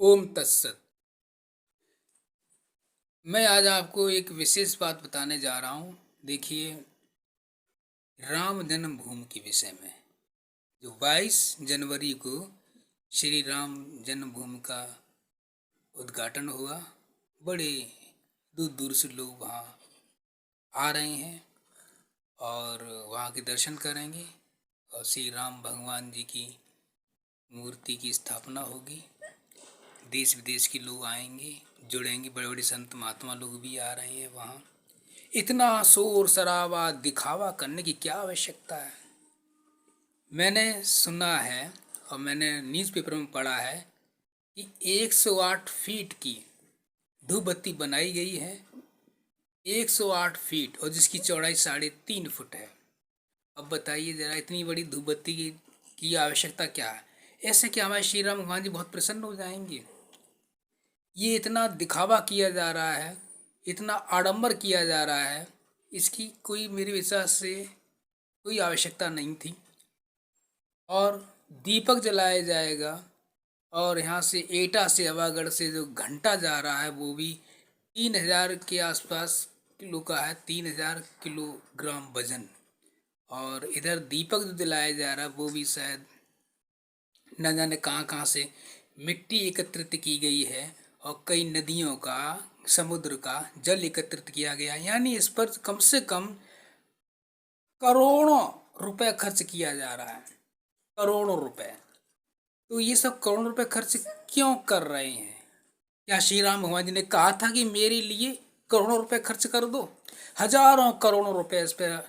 ओम तत्सत। मैं आज आपको एक विशेष बात बताने जा रहा हूँ। देखिए, राम जन्मभूमि के विषय में जो 22 जनवरी को श्री राम जन्मभूमि का उद्घाटन हुआ। बड़े दूर दूर से लोग वहाँ आ रहे हैं और वहाँ के दर्शन करेंगे और श्री राम भगवान जी की मूर्ति की स्थापना होगी। देश विदेश के लोग आएंगे, जुड़ेंगे, बड़े बड़े संत महात्मा लोग भी आ रहे हैं वहाँ। इतना शोर शराबा दिखावा करने की क्या आवश्यकता है। मैंने सुना है और मैंने न्यूज़पेपर में पढ़ा है कि 108 फीट की धूप बत्ती बनाई गई है। 108 फीट और जिसकी चौड़ाई 3.5 फुट है। अब बताइए जरा, इतनी बड़ी धूप बत्ती की आवश्यकता क्या है। ऐसे कि हमारे श्री राम भगवान जी बहुत प्रसन्न हो जाएंगे। ये इतना दिखावा किया जा रहा है, इतना आडंबर किया जा रहा है, इसकी कोई मेरे विचार से कोई आवश्यकता नहीं थी। और दीपक जलाया जाएगा और यहाँ से एटा से हवागढ़ से जो घंटा जा रहा है वो भी 3,000 के आसपास किलो का है, 3,000 किलोग्राम वजन। और इधर दीपक जो जलाया जा रहा है वो भी शायद न जाने कहाँ कहाँ से मिट्टी एकत्रित की गई है और कई नदियों का, समुद्र का जल एकत्रित किया गया। यानी इस पर कम से कम करोड़ों रुपए खर्च किया जा रहा है, करोड़ों रुपए। तो ये सब करोड़ों रुपए खर्च क्यों कर रहे हैं? क्या श्री राम भगवान जी ने कहा था कि मेरे लिए करोड़ों रुपए खर्च कर दो? हजारों करोड़ों रुपए इस पर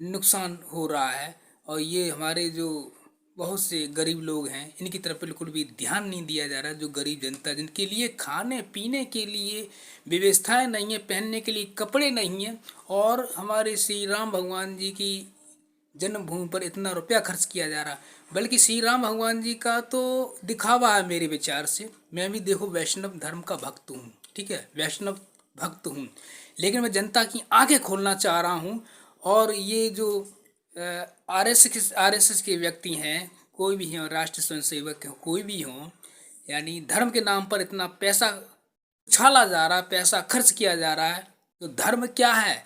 नुकसान हो रहा है। और ये हमारे जो बहुत से गरीब लोग हैं इनकी तरफ बिल्कुल भी ध्यान नहीं दिया जा रहा है। जो गरीब जनता, जिनके लिए खाने पीने के लिए व्यवस्थाएं नहीं है, पहनने के लिए कपड़े नहीं हैं, और हमारे श्री राम भगवान जी की जन्मभूमि पर इतना रुपया खर्च किया जा रहा। बल्कि श्री राम भगवान जी का तो दिखावा है मेरे विचार से। मैं भी देखो वैष्णव धर्म का भक्त हूँ, ठीक है, वैष्णव भक्त हूँ, लेकिन मैं जनता की आंखें खोलना चाह रहा हूँ। और ये जो आरएसएस के व्यक्ति हैं, कोई भी हो, राष्ट्रीय स्वयंसेवक हो, कोई भी हो, यानी धर्म के नाम पर इतना पैसा उछाला जा रहा है, पैसा खर्च किया जा रहा है। तो धर्म क्या है?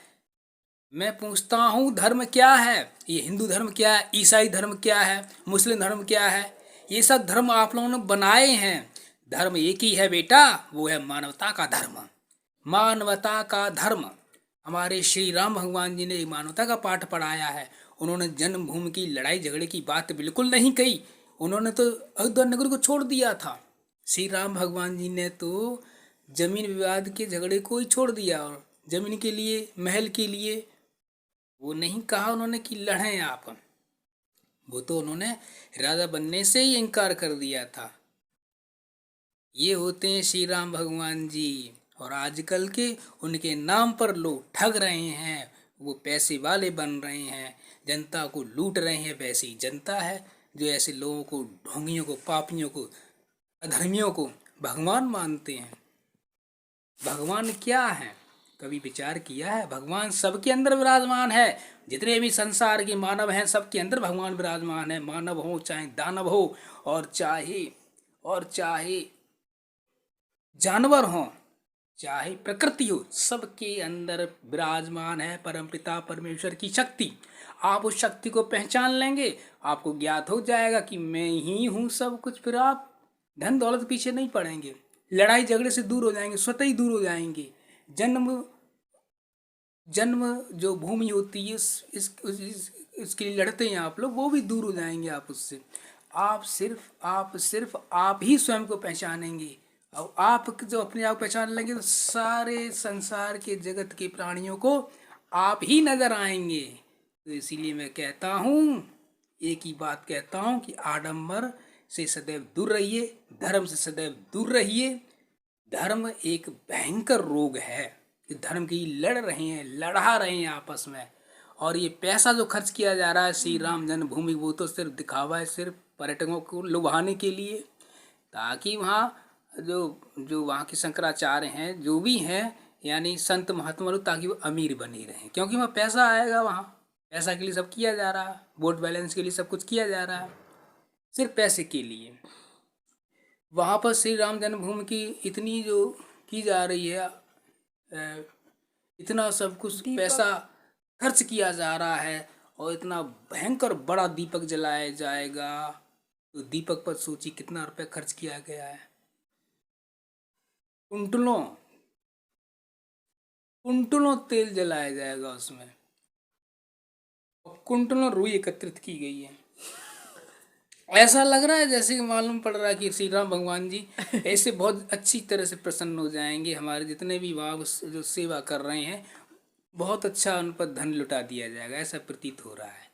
मैं पूछता हूँ, धर्म क्या है? ये हिंदू धर्म क्या है, ईसाई धर्म क्या है, मुस्लिम धर्म क्या है? ये सब धर्म आप लोगों ने बनाए हैं। धर्म एक ही है बेटा, वो है मानवता का धर्म। मानवता का धर्म। हमारे श्री राम भगवान जी ने मानवता का पाठ पढ़ाया है। उन्होंने जन्मभूमि की लड़ाई झगड़े की बात बिल्कुल नहीं कही। उन्होंने तो अयोध्या नगर को छोड़ दिया था। श्री राम भगवान जी ने तो जमीन विवाद के झगड़े को ही छोड़ दिया, और जमीन के लिए, महल के लिए वो नहीं कहा उन्होंने कि लड़ें आप। वो तो उन्होंने राजा बनने से ही इनकार कर दिया था। ये होते हैं श्री राम भगवान जी। और आजकल के उनके नाम पर लोग ठग रहे हैं, वो पैसे वाले बन रहे हैं, जनता को लूट रहे हैं। वैसी जनता है जो ऐसे लोगों को, ढोंगियों को, पापियों को, अधर्मियों को भगवान मानते हैं। भगवान क्या है? कभी विचार किया है? भगवान सबके अंदर विराजमान है। जितने भी संसार के मानव हैं सबके अंदर भगवान विराजमान है। मानव हो चाहे दानव हो, और चाहे जानवर हो, चाहे प्रकृति हो, सबके अंदर विराजमान है परमपिता परमेश्वर की शक्ति। आप उस शक्ति को पहचान लेंगे, आपको ज्ञात हो जाएगा कि मैं ही हूँ सब कुछ। फिर आप धन दौलत पीछे नहीं पड़ेंगे, लड़ाई झगड़े से दूर हो जाएंगे, स्वतः ही दूर हो जाएंगे। जन्म जन्म जो भूमि होती है, इसके लिए लड़ते हैं आप लोग, वो भी दूर हो जाएंगे आप उससे। आप सिर्फ आप ही स्वयं को पहचानेंगे। और आप जो अपने आप को पहचान लेंगे तो सारे संसार के जगत के प्राणियों को आप ही नजर आएंगे। तो इसीलिए मैं कहता हूँ, एक ही बात कहता हूँ कि आडंबर से सदैव दूर रहिए, धर्म से सदैव दूर रहिए। धर्म एक भयंकर रोग है। ये धर्म की लड़ रहे हैं, लड़ा रहे हैं आपस में। और ये पैसा जो खर्च किया जा रहा है श्री राम जन्मभूमि, वो तो सिर्फ दिखावा है, सिर्फ पर्यटकों को लुभाने के लिए, ताकि वहाँ जो जो वहाँ के शंकराचार्य हैं, जो भी हैं, यानी संत महात्मा लोग, ताकि वो अमीर बने रहें। क्योंकि वहाँ पैसा आएगा, वहाँ पैसा के लिए सब किया जा रहा है, वोट बैलेंस के लिए सब कुछ किया जा रहा है, सिर्फ पैसे के लिए। वहाँ पर श्री राम जन्मभूमि की इतनी जो की जा रही है, इतना सब कुछ पैसा खर्च किया जा रहा है और इतना भयंकर बड़ा दीपक जलाया जाएगा। तो दीपक पर सोचिए कितना रुपए खर्च किया गया है। कुंटलों कुंटलों तेल जलाया जाएगा उसमें और कुंटलों रुई एकत्रित की गई है। ऐसा लग रहा है जैसे कि मालूम पड़ रहा है कि श्री राम भगवान जी ऐसे बहुत अच्छी तरह से प्रसन्न हो जाएंगे। हमारे जितने भी भाव जो सेवा कर रहे हैं, बहुत अच्छा उन पर धन लुटा दिया जाएगा, ऐसा प्रतीत हो रहा है।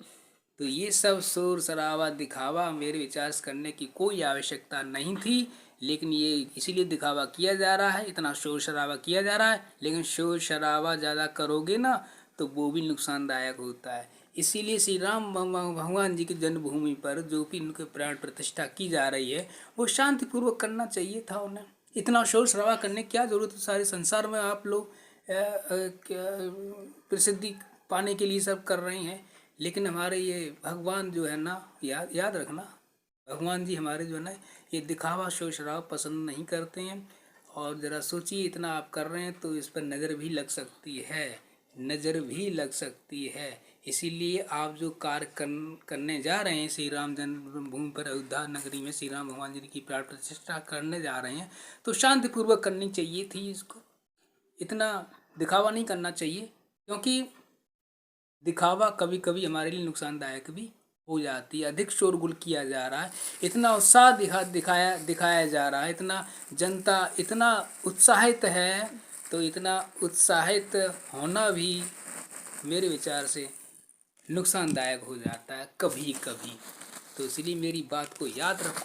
तो ये सब शोर शराबा दिखावा मेरे विचार से करने की कोई आवश्यकता नहीं थी, लेकिन ये इसीलिए दिखावा किया जा रहा है, इतना शोर शराबा किया जा रहा है। लेकिन शोर शराबा ज़्यादा करोगे ना तो वो भी नुकसानदायक होता है। इसीलिए श्री राम भगवान जी की जन्मभूमि पर जो भी उनके प्राण प्रतिष्ठा की जा रही है वो शांतिपूर्वक करना चाहिए था उन्हें। इतना शोर शराबा करने की क्या जरूरत है? सारे संसार में आप लोग प्रसिद्धि पाने के लिए सब कर रहे हैं, लेकिन हमारे ये भगवान जो है ना, याद याद रखना, भगवान जी हमारे जो है ना ये दिखावा शोर शराबा पसंद नहीं करते हैं। और ज़रा सोचिए इतना आप कर रहे हैं तो इस पर नज़र भी लग सकती है, नज़र भी लग सकती है। इसीलिए आप जो कार्य करने जा रहे हैं श्री राम जन्मभूमि पर, अयोध्या नगरी में श्री राम भगवान जी की प्राण प्रतिष्ठा करने जा रहे हैं, तो शांतिपूर्वक करनी चाहिए थी इसको। इतना दिखावा नहीं करना चाहिए, क्योंकि दिखावा कभी कभी हमारे लिए नुकसानदायक भी हो जाती है। अधिक शोरगुल किया जा रहा है, इतना उत्साह दिखाया जा रहा है, इतना जनता इतना उत्साहित है, तो इतना उत्साहित होना भी मेरे विचार से नुकसानदायक हो जाता है कभी कभी। तो इसलिए मेरी बात को याद रखो।